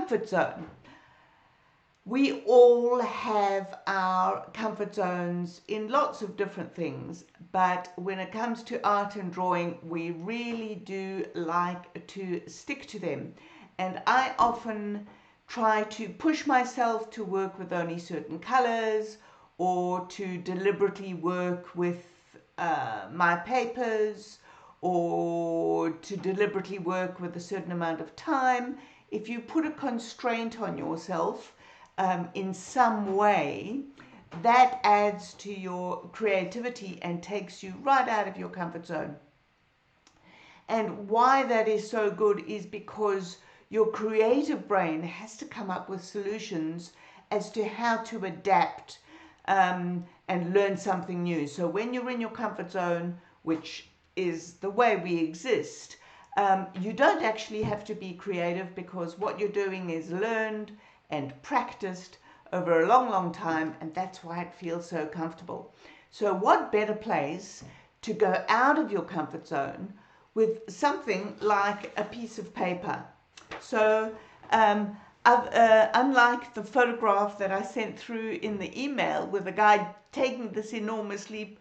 comfort zone. We all have our comfort zones in lots of different things, but when it comes to art and drawing, we really do like to stick to them. And I often try to push myself to work with only certain colors, or to deliberately work with my papers, or to deliberately work with a certain amount of time. If you put a constraint on yourself in some way, that adds to your creativity and takes you right out of your comfort zone. And why that is so good is because your creative brain has to come up with solutions as to how to adapt and learn something new. So when you're in your comfort zone, which is the way we exist, you don't actually have to be creative, because what you're doing is learned and practiced over a long, long time, and that's why it feels so comfortable. So what better place to go out of your comfort zone with something like a piece of paper? So unlike the photograph that I sent through in the email with a guy taking this enormous leap,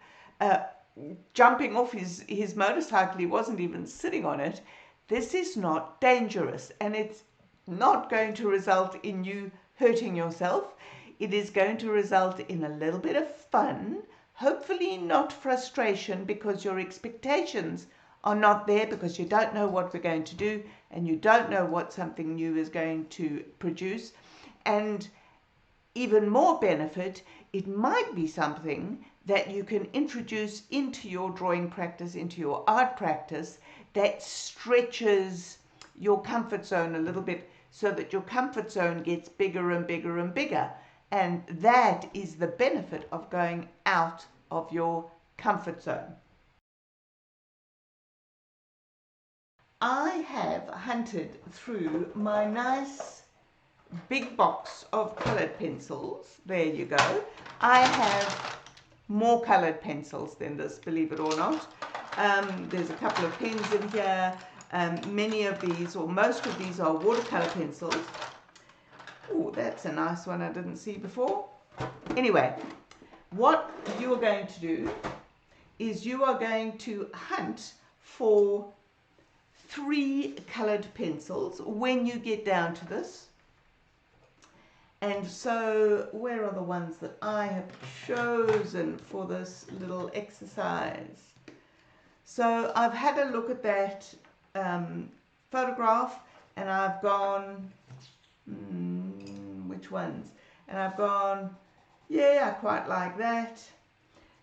jumping off his motorcycle, he wasn't even sitting on it, this is not dangerous, and it's not going to result in you hurting yourself. It is going to result in a little bit of fun, hopefully not frustration, because your expectations are not there, because you don't know what we're going to do and you don't know what something new is going to produce. And even more benefit, it might be something that you can introduce into your drawing practice, into your art practice, that stretches your comfort zone a little bit, so that your comfort zone gets bigger and bigger and bigger. And that is the benefit of going out of your comfort zone. I have hunted through my nice big box of colored pencils. There you go. I have more colored pencils than this, believe it or not. There's a couple of pens in here. Many of these, or most of these, are watercolor pencils. Oh, that's a nice one I didn't see before. Anyway, what you are going to do is you are going to hunt for 3 colored pencils when you get down to this. And so, where are the ones that I have chosen for this little exercise? So I've had a look at that photograph, and I've gone, which ones? And I've gone, yeah, I quite like that.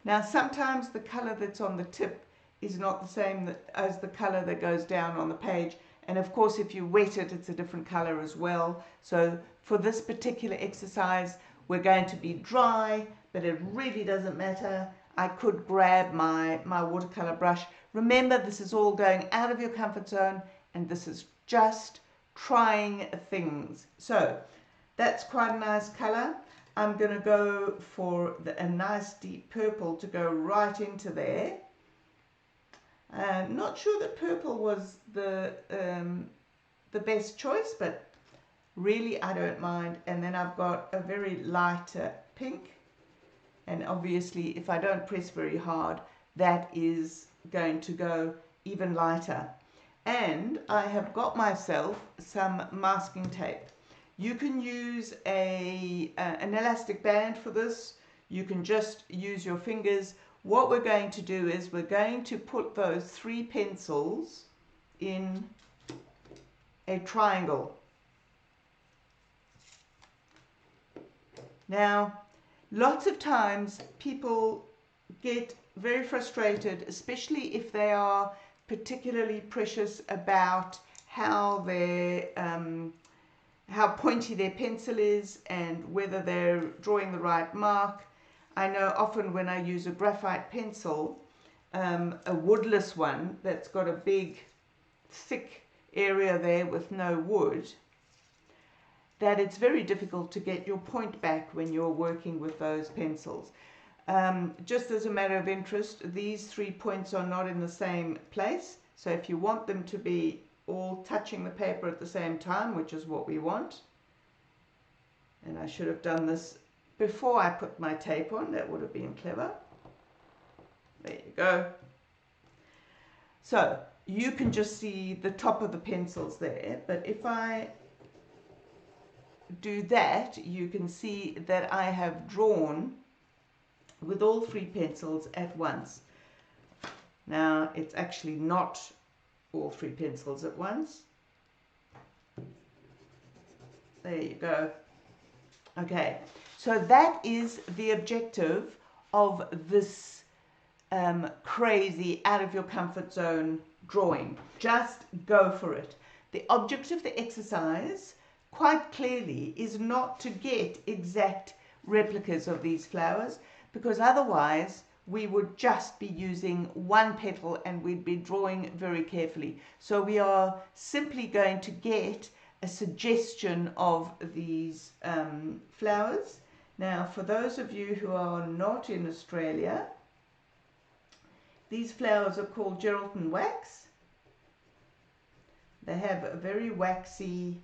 Now sometimes the color that's on the tip is not the same as the color that goes down on the page, and of course if you wet it, it's a different color as well. So for this particular exercise, we're going to be dry, but it really doesn't matter. I could grab my watercolor brush. Remember, this is all going out of your comfort zone, and this is just trying things. So that's quite a nice color. I'm going to go for a nice deep purple to go right into there. Not sure that purple was the best choice, but really I don't mind. And then I've got a very light pink, and obviously if I don't press very hard, that is going to go even lighter. And I have got myself some masking tape. You can use an elastic band for this. You can just use your fingers. What we're going to do is we're going to put those 3 pencils in a triangle. Now, lots of times people get very frustrated, especially if they are particularly precious about how pointy their pencil is and whether they're drawing the right mark. I know often when I use a graphite pencil, a woodless one that's got a big thick area there with no wood, that it's very difficult to get your point back when you're working with those pencils. Just as a matter of interest, these 3 points are not in the same place, so if you want them to be all touching the paper at the same time, which is what we want, And I should have done this before I put my tape on. That would have been clever. There you go. So you can just see the top of the pencils there, but if I do that, you can see that I have drawn with all three pencils at once. Now it's actually not all three pencils at once. There you go. Okay, so that is the objective of this crazy out of your comfort zone drawing. Just go for it. The object of the exercise quite clearly is not to get exact replicas of these flowers, because otherwise we would just be using one petal and we'd be drawing very carefully. So we are simply going to get a suggestion of these flowers. Now, for those of you who are not in Australia, these flowers are called Geraldton wax. They have a very waxy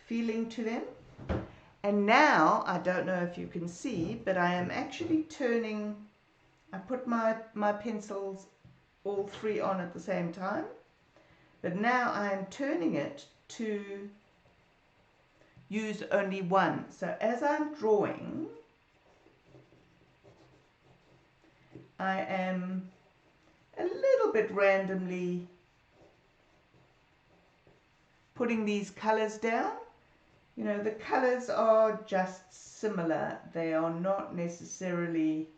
feeling to them. And now, I don't know if you can see, but I am actually turning, I put my pencils all three on at the same time, but now I am turning it to use only one. So as I'm drawing, I am a little bit randomly putting these colors down. You know, the colors are just similar. They are not necessarily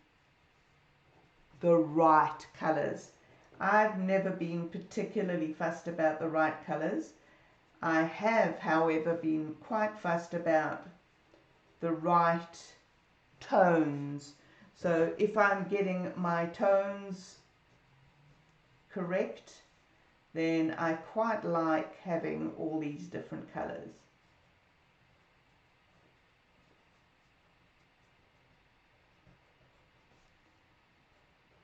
the right colors. I've never been particularly fussed about the right colors. I have, however, been quite fussed about the right tones. So if I'm getting my tones correct, then I quite like having all these different colors.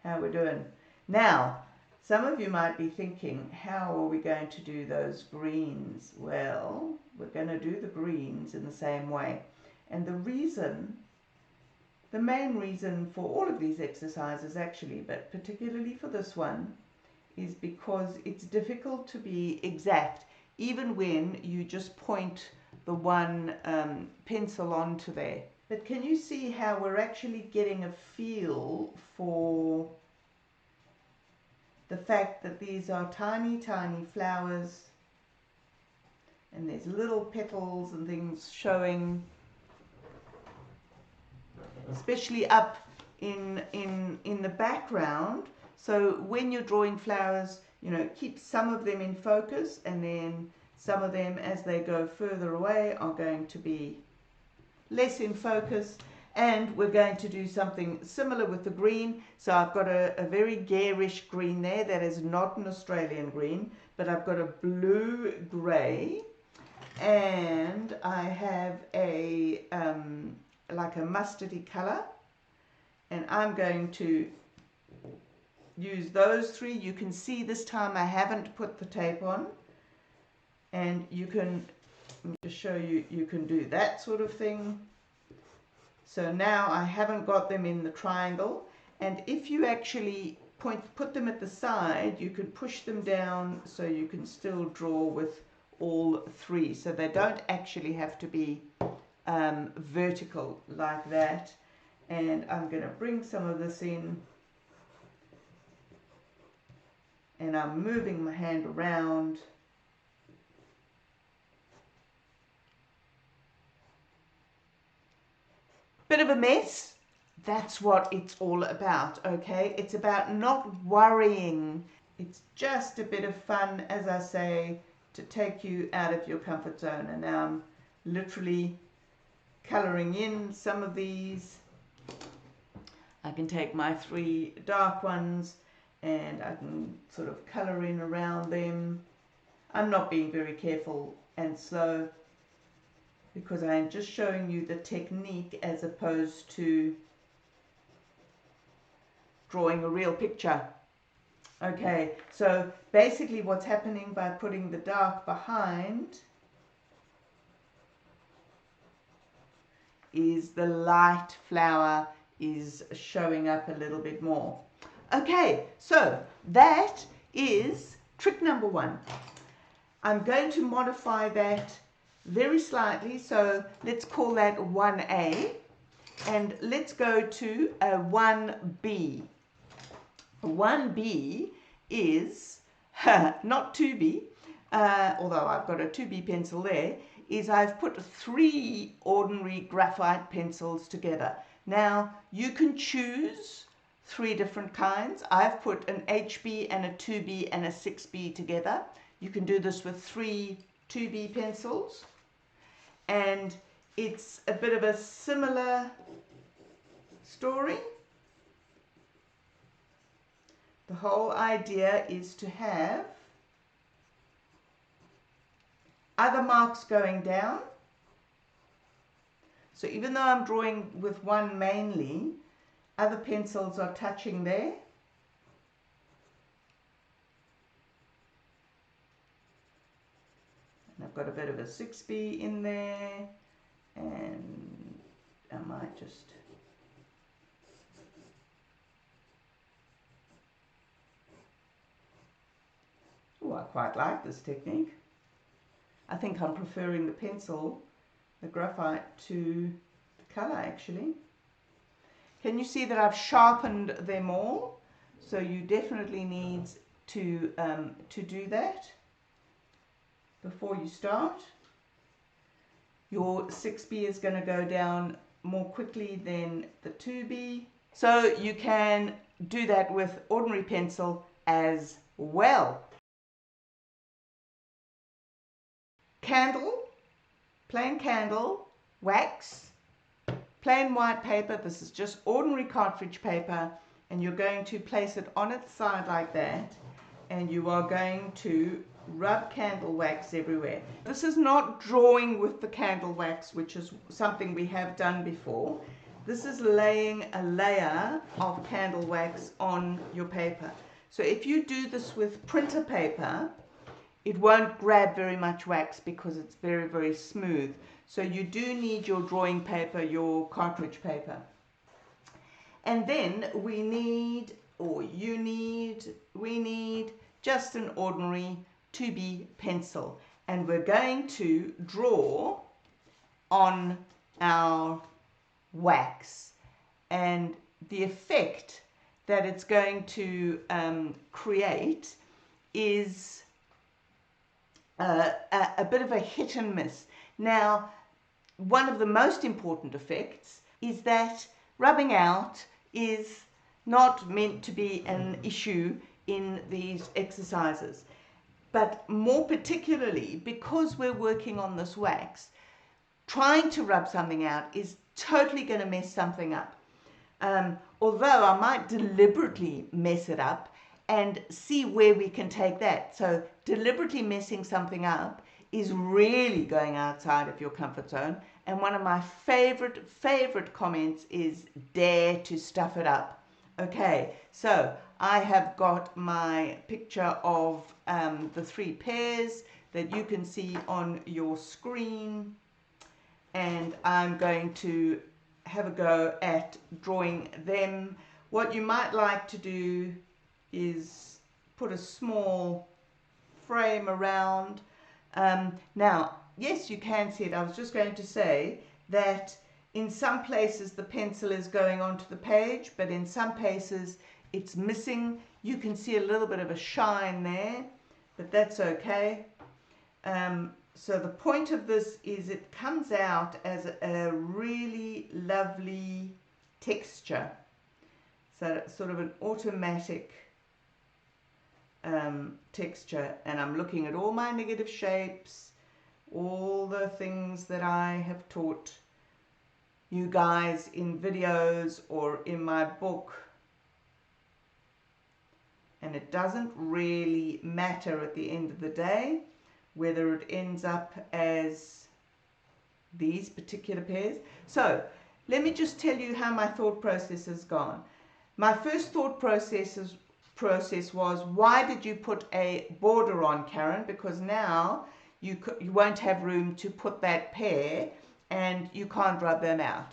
How we're doing. Now, some of you might be thinking, how are we going to do those greens? Well, we're going to do the greens in the same way. And the main reason for all of these exercises actually, but particularly for this one, is because it's difficult to be exact, even when you just point the one pencil onto there. But can you see how we're actually getting a feel for the fact that these are tiny, tiny flowers, and there's little petals and things showing, especially up in the background. So when you're drawing flowers, you know, keep some of them in focus, and then some of them, as they go further away, are going to be less in focus. And we're going to do something similar with the green. So I've got a very garish green there that is not an Australian green, but I've got a blue grey, and I have a like a mustardy colour, and I'm going to use those three. You can see this time I haven't put the tape on, and you can, let me just show you, you can do that sort of thing. So now I haven't got them in the triangle, and if you actually put them at the side, you can push them down so you can still draw with all three. So they don't actually have to be vertical like that. And I'm going to bring some of this in, and I'm moving my hand around. Bit of a mess. That's what it's all about, okay? It's about not worrying. It's just a bit of fun, as I say, to take you out of your comfort zone. And now I'm literally colouring in some of these. I can take my three dark ones and I can sort of colour in around them. I'm not being very careful and slow, because I am just showing you the technique as opposed to drawing a real picture. Okay, so basically what's happening by putting the dark behind is the light flower is showing up a little bit more. Okay, so that is trick number 1. I'm going to modify that very slightly, so let's call that 1A, and let's go to a 1B. 1B is, not 2B, although I've got a 2B pencil there, is I've put 3 ordinary graphite pencils together. Now, you can choose 3 different kinds. I've put an HB and a 2B and a 6B together. You can do this with 3 2B pencils. And it's a bit of a similar story. The whole idea is to have other marks going down. So even though I'm drawing with one mainly, other pencils are touching there. And I've got a bit of a 6B in there, and I might just I quite like this technique. I think I'm preferring the pencil, the graphite, to the colour actually. Can you see that I've sharpened them all? So you definitely need to do that before you start. Your 6B is going to go down more quickly than the 2B. So you can do that with ordinary pencil as well. Candle, plain candle, wax, plain white paper. This is just ordinary cartridge paper, and you're going to place it on its side like that, and you are going to rub candle wax everywhere. This is not drawing with the candle wax, which is something we have done before. This is laying a layer of candle wax on your paper. So if you do this with printer paper, it won't grab very much wax because it's very, very smooth. So you do need your drawing paper, your cartridge paper. And then we need just an ordinary 2B pencil. And we're going to draw on our wax. And the effect that it's going to create is a bit of a hit and miss. Now, one of the most important effects is that rubbing out is not meant to be an issue in these exercises. But more particularly, because we're working on this wax, trying to rub something out is totally going to mess something up. Although I might deliberately mess it up and see where we can take that. So deliberately messing something up is really going outside of your comfort zone. And one of my favorite comments is dare to stuff it up. Okay, so I have got my picture of the 3 pairs that you can see on your screen, and I'm going to have a go at drawing them. What you might like to do is put a small frame around. Now, yes, you can see it. I was just going to say that in some places the pencil is going onto the page, but in some places it's missing. You can see a little bit of a shine there, but that's okay. So the point of this is it comes out as a really lovely texture. So it's sort of an automatic texture, and I'm looking at all my negative shapes, all the things that I have taught you guys in videos or in my book, and it doesn't really matter at the end of the day whether it ends up as these particular pairs. So let me just tell you how my thought process has gone. My first thought process was, why did you put a border on, Karen? Because now you won't have room to put that pair, and you can't rub them out.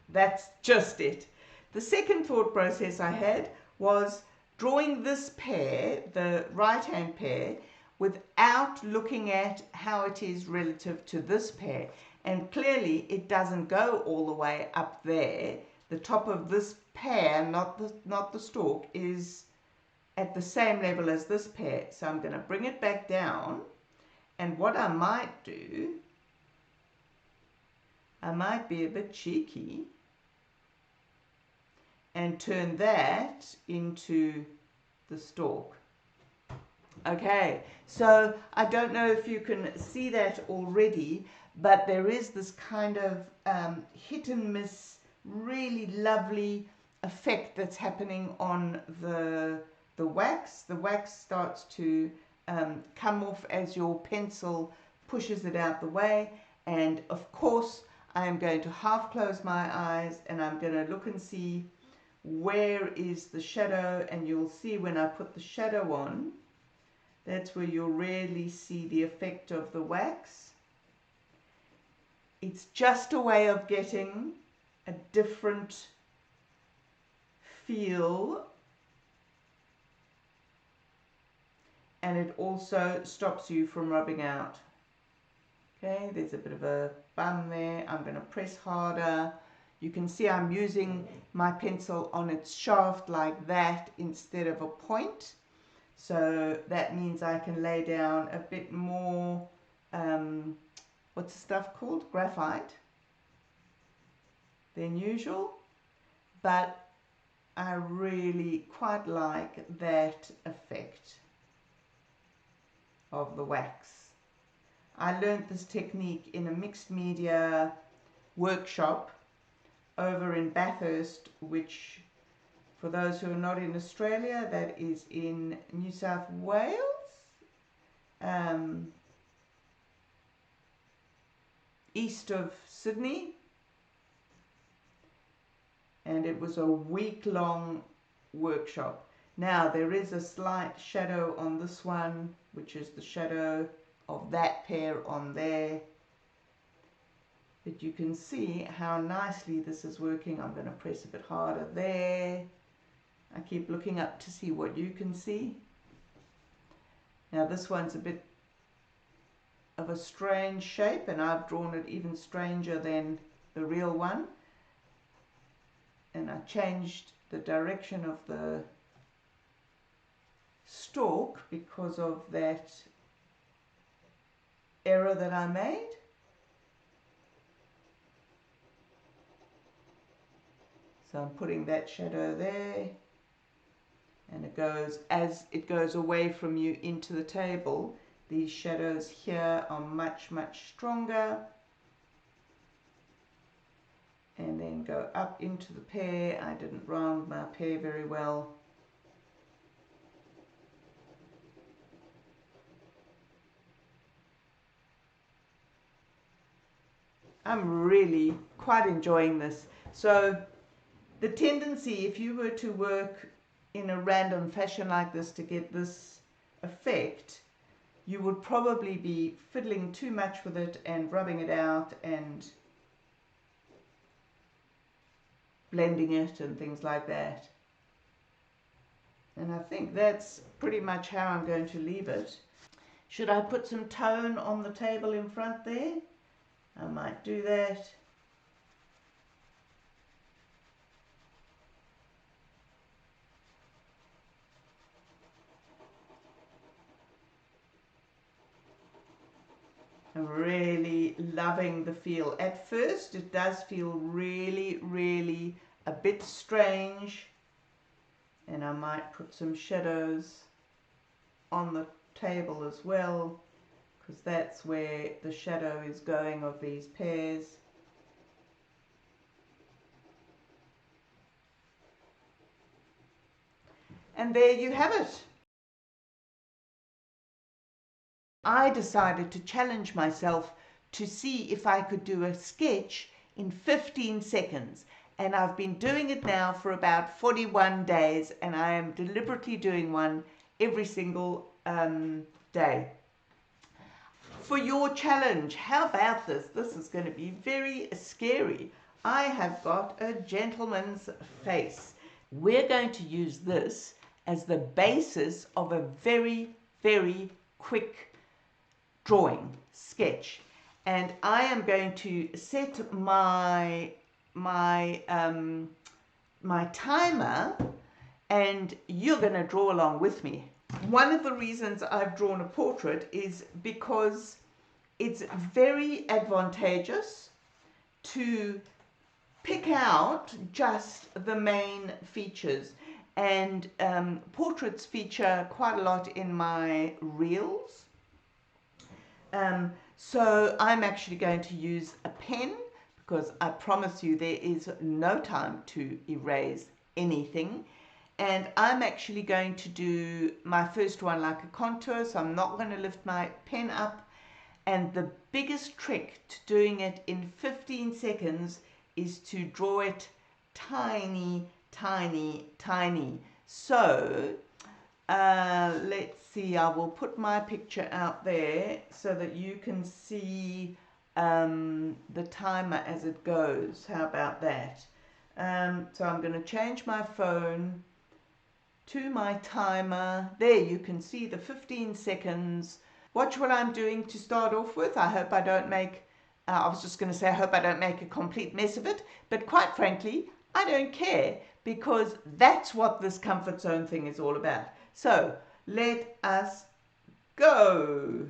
That's just it. The second thought process I had was drawing this pair, the right-hand pair, without looking at how it is relative to this pair. And clearly it doesn't go all the way up there. The top of this pair, not the stalk, is at the same level as this pair. So I'm going to bring it back down. And what I might do, I might be a bit cheeky and turn that into the stalk. Okay, so I don't know if you can see that already, but there is this kind of hit and miss, really lovely effect that's happening on the wax. The wax starts to come off as your pencil pushes it out the way, and of course I am going to half close my eyes and I'm going to look and see where is the shadow, and you'll see when I put the shadow on, that's where you'll really see the effect of the wax. It's just a way of getting a different feel, and it also stops you from rubbing out. Okay, there's a bit of a bum there. I'm going to press harder. You can see I'm using my pencil on its shaft like that instead of a point. So that means I can lay down a bit more, what's the stuff called? Graphite than usual. But I really quite like that effect of the wax. I learned this technique in a mixed media workshop over in Bathurst, which, for those who are not in Australia, that is in New South Wales, east of Sydney, and it was a week-long workshop. Now there is a slight shadow on this one, which is the shadow of that pair on there. But you can see how nicely this is working. I'm going to press a bit harder there. I keep looking up to see what you can see. Now this one's a bit of a strange shape, and I've drawn it even stranger than the real one. And I changed the direction of the stalk because of that error that I made. So I'm putting that shadow there, and it goes, as it goes away from you into the table, these shadows here are much, much stronger, and then go up into the pear. I didn't round my pear very well. I'm really quite enjoying this. So the tendency, if you were to work in a random fashion like this to get this effect, you would probably be fiddling too much with it and rubbing it out and blending it and things like that. And I think that's pretty much how I'm going to leave it. Should I put some tone on the table in front there? I might do that. I'm really loving the feel. At first it does feel really, really a bit strange, and I might put some shadows on the table as well, because that's where the shadow is going of these pears. And there you have it. I decided to challenge myself to see if I could do a sketch in 15 seconds. And I've been doing it now for about 41 days, and I am deliberately doing one every single day. for your challenge. How about this? This is going to be very scary. I have got a gentleman's face. We're going to use this as the basis of a very, very quick drawing, sketch. And I am going to set my timer, and you're going to draw along with me. One of the reasons I've drawn a portrait is because it's very advantageous to pick out just the main features, and portraits feature quite a lot in my reels. So I'm actually going to use a pen, because I promise you there is no time to erase anything. And I'm actually going to do my first one like a contour, so I'm not going to lift my pen up. And the biggest trick to doing it in 15 seconds is to draw it tiny, tiny, tiny. So let's see, I will put my picture out there so that you can see the timer as it goes. How about that? So I'm going to change my phone to my timer. There, you can see the 15 seconds. Watch what I'm doing to start off with. I hope I don't make, I was just going to say, I hope I don't make a complete mess of it. But quite frankly, I don't care, because that's what this comfort zone thing is all about. So let us go.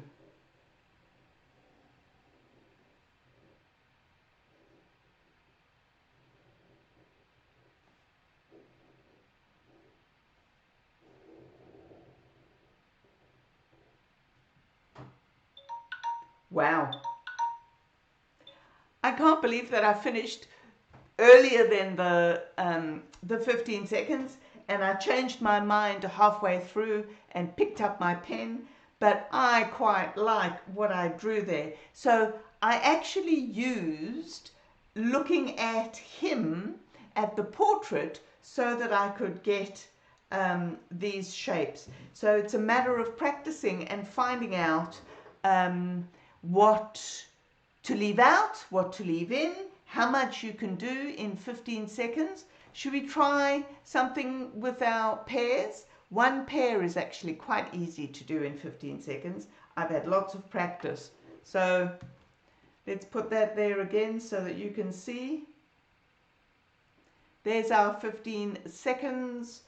Wow. I can't believe that I finished earlier than the 15 seconds, and I changed my mind halfway through and picked up my pen, but I quite like what I drew there. So I actually used looking at him, at the portrait, so that I could get these shapes. So it's a matter of practicing and finding out what to leave out, what to leave in, how much you can do in 15 seconds. Should we try something with our pairs? One pair is actually quite easy to do in 15 seconds. I've had lots of practice. So let's put that there again so that you can see. There's our 15 seconds,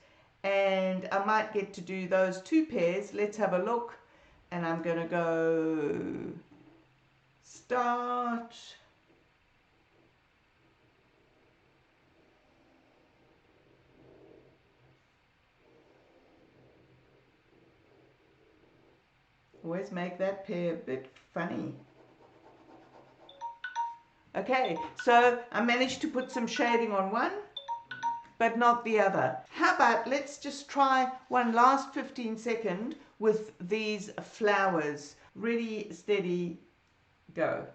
and I might get to do those two pairs. Let's have a look, and I'm going to go start. Always make that pair a bit funny. Okay, so I managed to put some shading on one, but not the other. How about let's just try one last 15 second with these flowers. Ready, steady, go.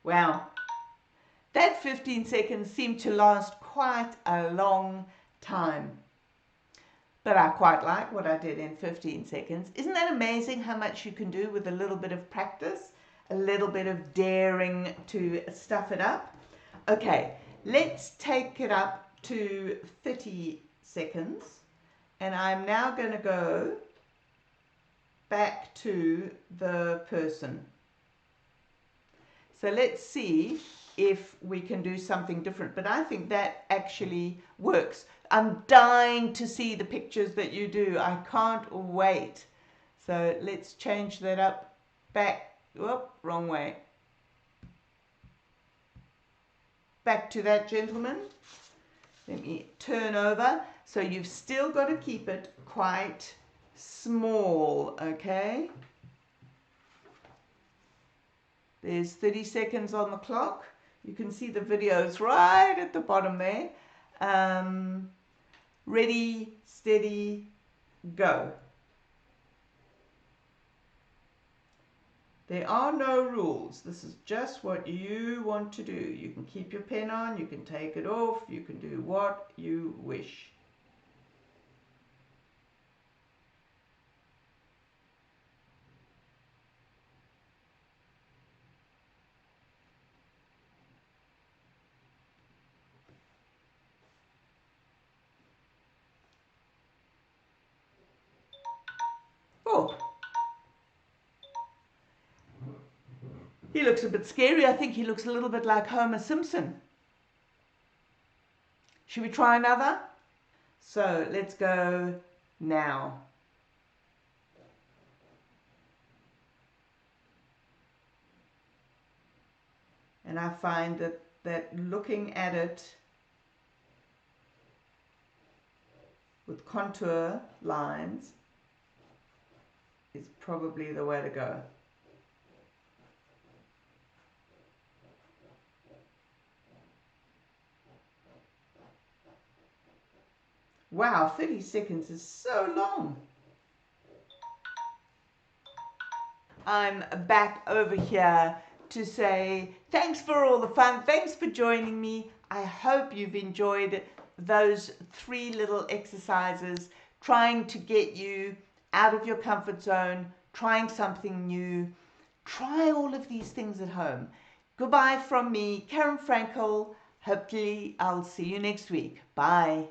Wow, that 15 seconds seemed to last quite a long time. But I quite like what I did in 15 seconds. Isn't that amazing how much you can do with a little bit of practice, a little bit of daring to stuff it up? Okay, let's take it up to 30 seconds. And I'm now going to go back to the person. So let's see if we can do something different. But I think that actually works. I'm dying to see the pictures that you do. I can't wait. So let's change that up back. Whoop, wrong way. Back to that gentleman. Let me turn over. So you've still got to keep it quite small, okay? There's 30 seconds on the clock. You can see the videos right at the bottom there. Ready, steady, go. There are no rules. This is just what you want to do. You can keep your pen on, you can take it off, you can do what you wish. Oh, he looks a bit scary. I think he looks a little bit like Homer Simpson. Should we try another? So let's go now. And I find that looking at it with contour lines is probably the way to go. Wow, 30 seconds is so long. I'm back over here to say thanks for all the fun. Thanks for joining me. I hope you've enjoyed those 3 little exercises, trying to get you out of your comfort zone, trying something new. Try all of these things at home. Goodbye from me, Karen Frankel. Hopefully I'll see you next week. Bye.